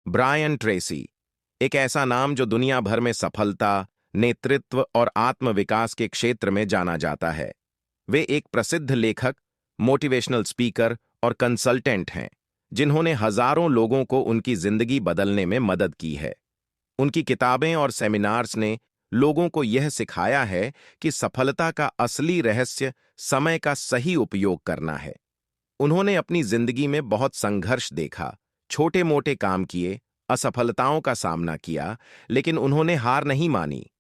Brian Tracy, एक ऐसा नाम जो दुनिया भर में सफलता, नेतृत्व और आत्मविकास के क्षेत्र में जाना जाता है। वे एक प्रसिद्ध लेखक, मोटिवेशनल स्पीकर और कंसल्टेंट हैं, जिन्होंने हजारों लोगों को उनकी जिंदगी बदलने में मदद की है। उनकी किताबें और सेमिनार्स ने लोगों को यह सिखाया है कि सफलता का असली रहस्य समय का सही उपयोग करना है। उन्होंने अपनी जिंदगी में बहुत संघर्ष देखा, छोटे मोटे काम किए, असफलताओं का सामना किया, लेकिन उन्होंने हार नहीं मानी।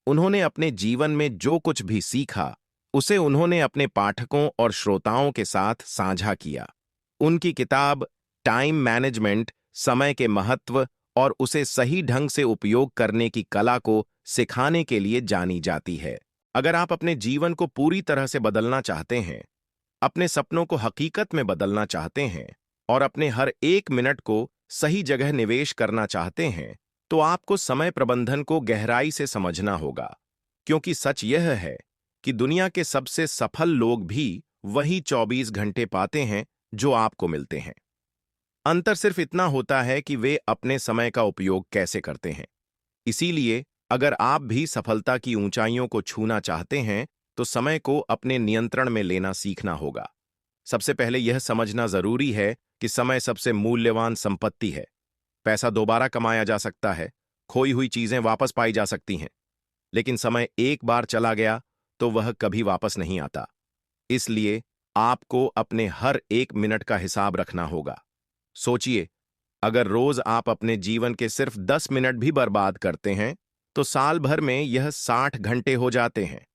उन्होंने अपने जीवन में जो कुछ भी सीखा, उसे उन्होंने अपने पाठकों और श्रोताओं के साथ साझा किया। उनकी किताब टाइम मैनेजमेंट, समय के महत्व और उसे सही ढंग से उपयोग करने की कला को सिखाने के लिए जानी जाती है। अगर आप अपने जीवन को पूरी तरह से बदलना चाहते हैं, अपने सपनों को हकीकत में बदलना चाहते हैं और अपने हर एक मिनट को सही जगह निवेश करना चाहते हैं, तो आपको समय प्रबंधन को गहराई से समझना होगा। क्योंकि सच यह है कि दुनिया के सबसे सफल लोग भी वही 24 घंटे पाते हैं जो आपको मिलते हैं। अंतर सिर्फ इतना होता है कि वे अपने समय का उपयोग कैसे करते हैं। इसीलिए अगर आप भी सफलता की ऊंचाइयों को छूना चाहते हैं, तो समय को अपने नियंत्रण में लेना सीखना होगा। सबसे पहले यह समझना जरूरी है कि समय सबसे मूल्यवान संपत्ति है। पैसा दोबारा कमाया जा सकता है, खोई हुई चीजें वापस पाई जा सकती हैं, लेकिन समय एक बार चला गया तो वह कभी वापस नहीं आता। इसलिए आपको अपने हर एक मिनट का हिसाब रखना होगा। सोचिए, अगर रोज आप अपने जीवन के सिर्फ 10 मिनट भी बर्बाद करते हैं, तो साल भर में यह 60 घंटे हो जाते हैं।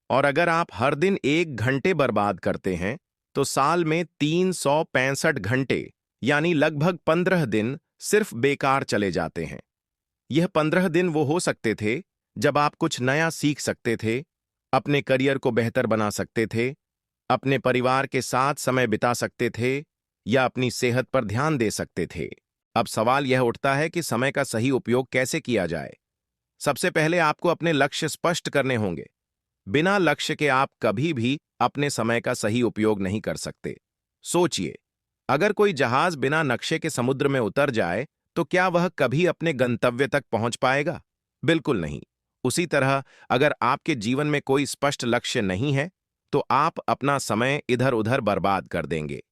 और अगर आप हर दिन 1 घंटे बर्बाद करते हैं, तो साल में 365 घंटे यानी लगभग 15 दिन सिर्फ बेकार चले जाते हैं। यह 15 दिन वो हो सकते थे जब आप कुछ नया सीख सकते थे, अपने करियर को बेहतर बना सकते थे, अपने परिवार के साथ समय बिता सकते थे या अपनी सेहत पर ध्यान दे सकते थे। अब सवाल यह उठता है कि समय का सही उपयोग कैसे किया जाए। सबसे पहले आपको अपने लक्ष्य स्पष्ट करने होंगे। बिना लक्ष्य के आप कभी भी अपने समय का सही उपयोग नहीं कर सकते। सोचिए, अगर कोई जहाज बिना नक्शे के समुद्र में उतर जाए, तो क्या वह कभी अपने गंतव्य तक पहुंच पाएगा? बिल्कुल नहीं। उसी तरह, अगर आपके जीवन में कोई स्पष्ट लक्ष्य नहीं है, तो आप अपना समय इधर उधर बर्बाद कर देंगे।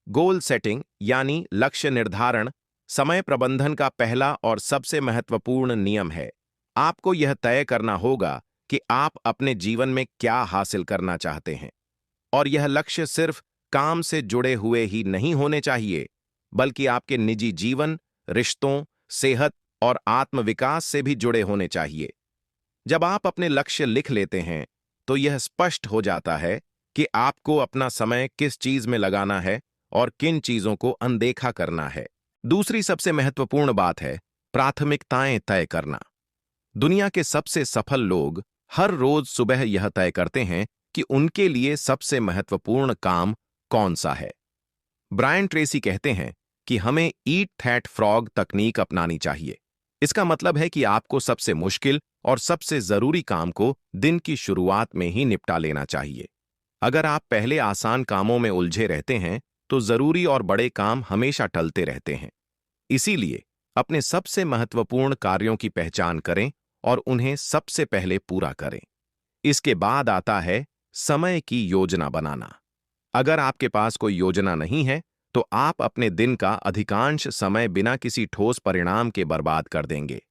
गोल सेटिंग यानी लक्ष्य निर्धारण समय प्रबंधन का पहला और सबसे महत्वपूर्ण नियम है। आपको यह तय करना होगा कि आप अपने जीवन में क्या हासिल करना चाहते हैं। और यह लक्ष्य सिर्फ काम से जुड़े हुए ही नहीं होने चाहिए, बल्कि आपके निजी जीवन, रिश्तों, सेहत और आत्मविकास से भी जुड़े होने चाहिए। जब आप अपने लक्ष्य लिख लेते हैं, तो यह स्पष्ट हो जाता है कि आपको अपना समय किस चीज में लगाना है और किन चीजों को अनदेखा करना है। दूसरी सबसे महत्वपूर्ण बात है प्राथमिकताएं तय करना। दुनिया के सबसे सफल लोग हर रोज सुबह यह तय करते हैं कि उनके लिए सबसे महत्वपूर्ण काम कौन सा है। ब्रायन ट्रेसी कहते हैं कि हमें ईट दैट फ्रॉग तकनीक अपनानी चाहिए। इसका मतलब है कि आपको सबसे मुश्किल और सबसे जरूरी काम को दिन की शुरुआत में ही निपटा लेना चाहिए। अगर आप पहले आसान कामों में उलझे रहते हैं, तो जरूरी और बड़े काम हमेशा टलते रहते हैं। इसीलिए अपने सबसे महत्वपूर्ण कार्यों की पहचान करें और उन्हें सबसे पहले पूरा करें। इसके बाद आता है समय की योजना बनाना। अगर आपके पास कोई योजना नहीं है, तो आप अपने दिन का अधिकांश समय बिना किसी ठोस परिणाम के बर्बाद कर देंगे।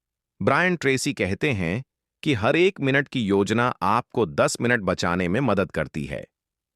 ब्रायन ट्रेसी कहते हैं कि हर एक मिनट की योजना आपको 10 मिनट बचाने में मदद करती है।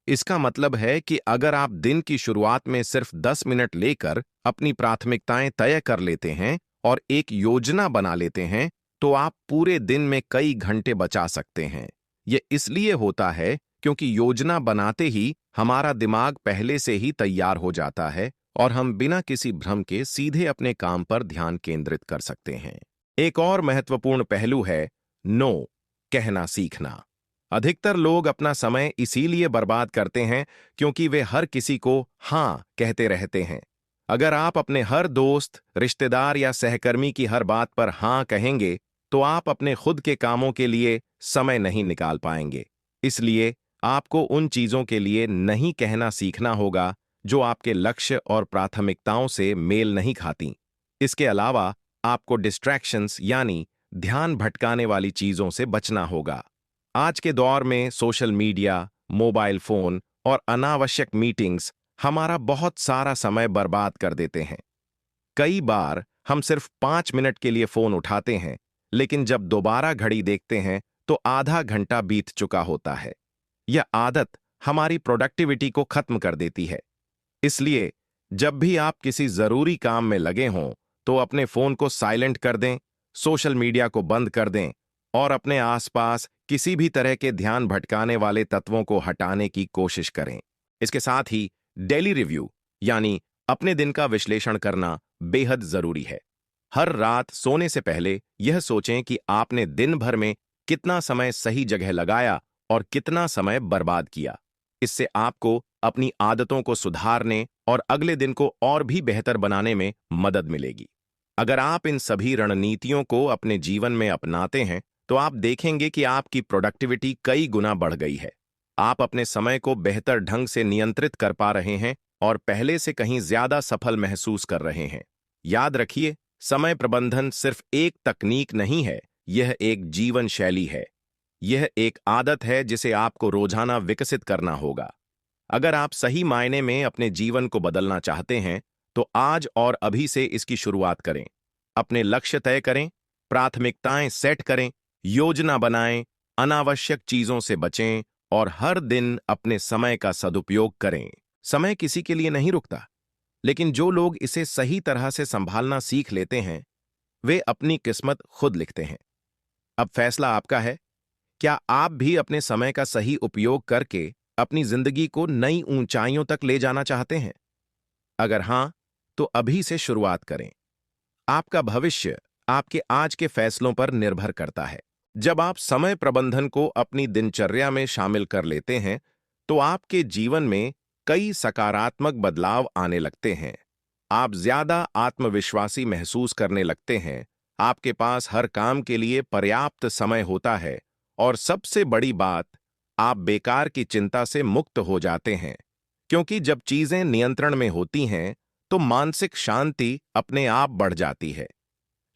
इसका मतलब है कि अगर आप दिन की शुरुआत में सिर्फ 10 मिनट लेकर अपनी प्राथमिकताएं तय कर लेते हैं और एक योजना बना लेते हैं, तो आप पूरे दिन में कई घंटे बचा सकते हैं। यह इसलिए होता है क्योंकि योजना बनाते ही हमारा दिमाग पहले से ही तैयार हो जाता है और हम बिना किसी भ्रम के सीधे अपने काम पर ध्यान केंद्रित कर सकते हैं। एक और महत्वपूर्ण पहलू है नो कहना सीखना। अधिकतर लोग अपना समय इसीलिए बर्बाद करते हैं क्योंकि वे हर किसी को हाँ कहते रहते हैं। अगर आप अपने हर दोस्त, रिश्तेदार या सहकर्मी की हर बात पर हाँ कहेंगे, तो आप अपने खुद के कामों के लिए समय नहीं निकाल पाएंगे। इसलिए आपको उन चीजों के लिए नहीं कहना सीखना होगा जो आपके लक्ष्य और प्राथमिकताओं से मेल नहीं खाती। इसके अलावा आपको डिस्ट्रैक्शंस यानी ध्यान भटकाने वाली चीजों से बचना होगा। आज के दौर में सोशल मीडिया, मोबाइल फोन और अनावश्यक मीटिंग्स हमारा बहुत सारा समय बर्बाद कर देते हैं। कई बार हम सिर्फ 5 मिनट के लिए फोन उठाते हैं, लेकिन जब दोबारा घड़ी देखते हैं तो आधा घंटा बीत चुका होता है। यह आदत हमारी प्रोडक्टिविटी को खत्म कर देती है। इसलिए जब भी आप किसी जरूरी काम में लगे हों, तो अपने फोन को साइलेंट कर दें, सोशल मीडिया को बंद कर दें और अपने आसपास किसी भी तरह के ध्यान भटकाने वाले तत्वों को हटाने की कोशिश करें। इसके साथ ही डेली रिव्यू यानी अपने दिन का विश्लेषण करना बेहद जरूरी है। हर रात सोने से पहले यह सोचें कि आपने दिन भर में कितना समय सही जगह लगाया और कितना समय बर्बाद किया। इससे आपको अपनी आदतों को सुधारने और अगले दिन को और भी बेहतर बनाने में मदद मिलेगी। अगर आप इन सभी रणनीतियों को अपने जीवन में अपनाते हैं, तो आप देखेंगे कि आपकी प्रोडक्टिविटी कई गुना बढ़ गई है। आप अपने समय को बेहतर ढंग से नियंत्रित कर पा रहे हैं और पहले से कहीं ज्यादा सफल महसूस कर रहे हैं। याद रखिए, समय प्रबंधन सिर्फ एक तकनीक नहीं है, यह एक जीवन शैली है। यह एक आदत है जिसे आपको रोजाना विकसित करना होगा। अगर आप सही मायने में अपने जीवन को बदलना चाहते हैं, तो आज और अभी से इसकी शुरुआत करें। अपने लक्ष्य तय करें, प्राथमिकताएं सेट करें, योजना बनाएं, अनावश्यक चीजों से बचें और हर दिन अपने समय का सदुपयोग करें। समय किसी के लिए नहीं रुकता, लेकिन जो लोग इसे सही तरह से संभालना सीख लेते हैं, वे अपनी किस्मत खुद लिखते हैं। अब फैसला आपका है। क्या आप भी अपने समय का सही उपयोग करके अपनी जिंदगी को नई ऊंचाइयों तक ले जाना चाहते हैं? अगर हां, तो अभी से शुरुआत करें। आपका भविष्य आपके आज के फैसलों पर निर्भर करता है। जब आप समय प्रबंधन को अपनी दिनचर्या में शामिल कर लेते हैं, तो आपके जीवन में कई सकारात्मक बदलाव आने लगते हैं। आप ज्यादा आत्मविश्वासी महसूस करने लगते हैं, आपके पास हर काम के लिए पर्याप्त समय होता है और सबसे बड़ी बात, आप बेकार की चिंता से मुक्त हो जाते हैं। क्योंकि जब चीजें नियंत्रण में होती हैं, तो मानसिक शांति अपने आप बढ़ जाती है।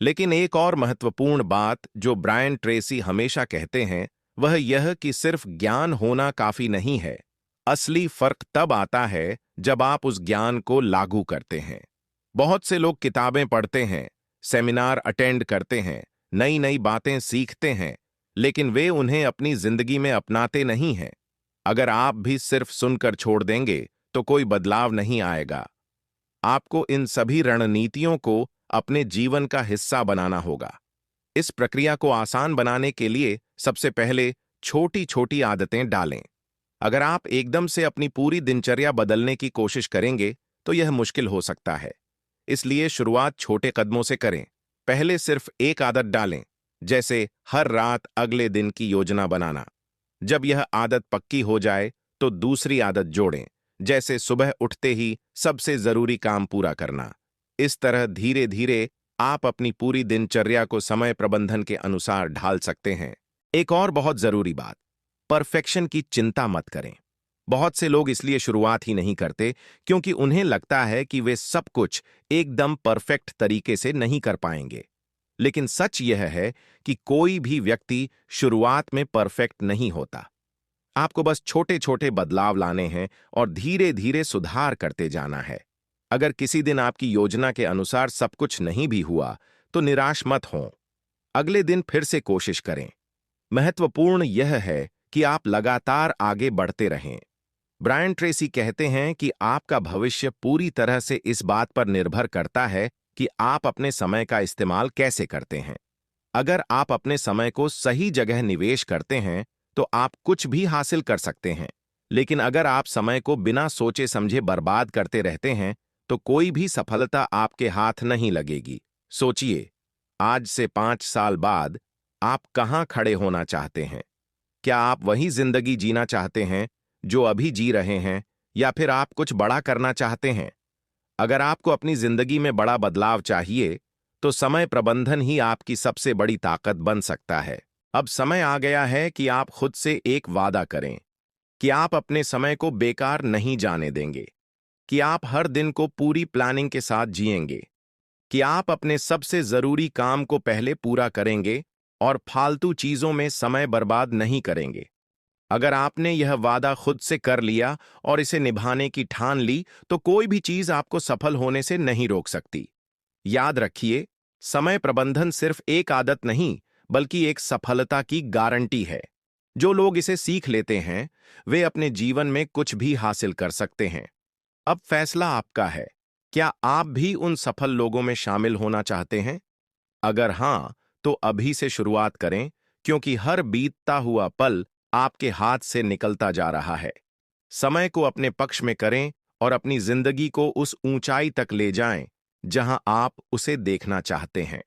लेकिन एक और महत्वपूर्ण बात जो ब्रायन ट्रेसी हमेशा कहते हैं, वह यह कि सिर्फ ज्ञान होना काफी नहीं है। असली फर्क तब आता है जब आप उस ज्ञान को लागू करते हैं। बहुत से लोग किताबें पढ़ते हैं, सेमिनार अटेंड करते हैं, नई नई बातें सीखते हैं, लेकिन वे उन्हें अपनी जिंदगी में अपनाते नहीं हैं। अगर आप भी सिर्फ सुनकर छोड़ देंगे, तो कोई बदलाव नहीं आएगा। आपको इन सभी रणनीतियों को अपने जीवन का हिस्सा बनाना होगा। इस प्रक्रिया को आसान बनाने के लिए सबसे पहले छोटी छोटी आदतें डालें। अगर आप एकदम से अपनी पूरी दिनचर्या बदलने की कोशिश करेंगे, तो यह मुश्किल हो सकता है। इसलिए शुरुआत छोटे कदमों से करें। पहले सिर्फ एक आदत डालें, जैसे हर रात अगले दिन की योजना बनाना। जब यह आदत पक्की हो जाए, तो दूसरी आदत जोड़ें, जैसे सुबह उठते ही सबसे जरूरी काम पूरा करना। इस तरह धीरे धीरे आप अपनी पूरी दिनचर्या को समय प्रबंधन के अनुसार ढाल सकते हैं। एक और बहुत जरूरी बात, परफेक्शन की चिंता मत करें। बहुत से लोग इसलिए शुरुआत ही नहीं करते क्योंकि उन्हें लगता है कि वे सब कुछ एकदम परफेक्ट तरीके से नहीं कर पाएंगे। लेकिन सच यह है कि कोई भी व्यक्ति शुरुआत में परफेक्ट नहीं होता। आपको बस छोटे छोटे बदलाव लाने हैं और धीरे धीरे सुधार करते जाना है। अगर किसी दिन आपकी योजना के अनुसार सब कुछ नहीं भी हुआ, तो निराश मत हों। अगले दिन फिर से कोशिश करें। महत्वपूर्ण यह है कि आप लगातार आगे बढ़ते रहें। ब्रायन ट्रेसी कहते हैं कि आपका भविष्य पूरी तरह से इस बात पर निर्भर करता है कि आप अपने समय का इस्तेमाल कैसे करते हैं। अगर आप अपने समय को सही जगह निवेश करते हैं, तो आप कुछ भी हासिल कर सकते हैं। लेकिन अगर आप समय को बिना सोचे समझे बर्बाद करते रहते हैं, तो कोई भी सफलता आपके हाथ नहीं लगेगी। सोचिए, आज से 5 साल बाद आप कहां खड़े होना चाहते हैं? क्या आप वही जिंदगी जीना चाहते हैं जो अभी जी रहे हैं, या फिर आप कुछ बड़ा करना चाहते हैं? अगर आपको अपनी जिंदगी में बड़ा बदलाव चाहिए, तो समय प्रबंधन ही आपकी सबसे बड़ी ताकत बन सकता है। अब समय आ गया है कि आप खुद से एक वादा करें कि आप अपने समय को बेकार नहीं जाने देंगे, कि आप हर दिन को पूरी प्लानिंग के साथ जिएंगे। कि आप अपने सबसे जरूरी काम को पहले पूरा करेंगे और फालतू चीजों में समय बर्बाद नहीं करेंगे। अगर आपने यह वादा खुद से कर लिया और इसे निभाने की ठान ली, तो कोई भी चीज आपको सफल होने से नहीं रोक सकती। याद रखिए, समय प्रबंधन सिर्फ एक आदत नहीं, बल्कि एक सफलता की गारंटी है। जो लोग इसे सीख लेते हैं, वे अपने जीवन में कुछ भी हासिल कर सकते हैं। अब फैसला आपका है। क्या आप भी उन सफल लोगों में शामिल होना चाहते हैं? अगर हां, तो अभी से शुरुआत करें, क्योंकि हर बीतता हुआ पल आपके हाथ से निकलता जा रहा है। समय को अपने पक्ष में करें और अपनी जिंदगी को उस ऊंचाई तक ले जाएं, जहां आप उसे देखना चाहते हैं।